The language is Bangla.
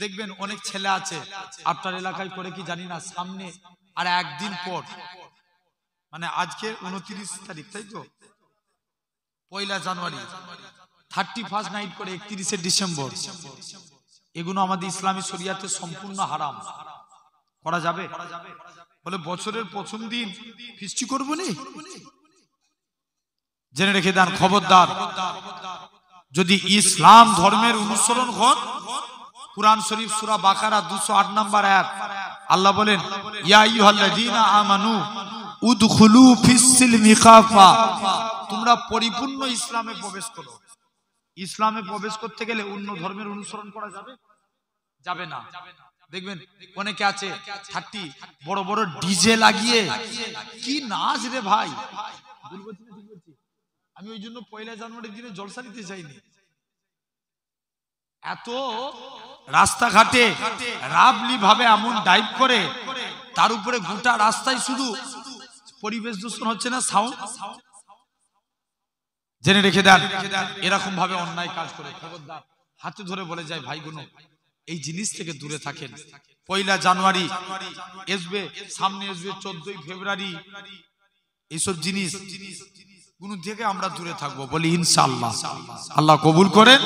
দেখবেন অনেক ছেলে আছে আপনার এলাকায় করে কি জানি না, সামনে আর একদিন পর, মানে আজকে 29 তারিখ, তাই তো, 1 জানুয়ারি 31 নাইট করে 31 ডিসেম্বর, এগুলো আমাদের ইসলামী শরিয়াতে সম্পূর্ণ হারাম। করা যাবে? বলে বছরের প্রথম দিন ফিস্টি করবো নি, জেনে রেখে দেন, খবরদার। যদি ইসলাম ধর্মের অনুসরণ হন, কুরআন শরীফ সূরা বাকারা 208 নম্বর আয়াত, আল্লাহ বলেন ইয়া আইয়ুহাল্লাযীনা আমানু উদখুলু ফিস-সিলমি কাফা, তোমরা পরিপূর্ণ ইসলামে প্রবেশ করো। ইসলামে প্রবেশ করতে গেলে অন্য ধর্মের অনুসরণ করা যাবে? যাবে না। দেখবেন অনেকে আছে 30 বড় বড় ডিজে লাগিয়ে, কি নাচ রে ভাই, আমি ওই জন্য 1 জানুয়ারির দিনে জলসা দিতে চাইনি। এত রাস্তাঘাটে রাবলি ভাবে এমন ডাইভ করে, তার উপরে গোটা রাস্তায় শুধু পরিবেশ দূষণ হচ্ছে না, সাউন্ড। জেনে রেখে দেন, এরকম ভাবে অন্যায় কাজ করে খবরদার, হাতে ধরে বলে যায় ভাইগুলো এই জিনিস থেকে দূরে থাকেন। 1 জানুয়ারি আসবে, সামনে আসবে 14 ফেব্রুয়ারি, এইসব জিনিস গুলো থেকে আমরা দূরে থাকবো বলি ইনশাআল্লাহ। আল্লাহ কবুল করেন।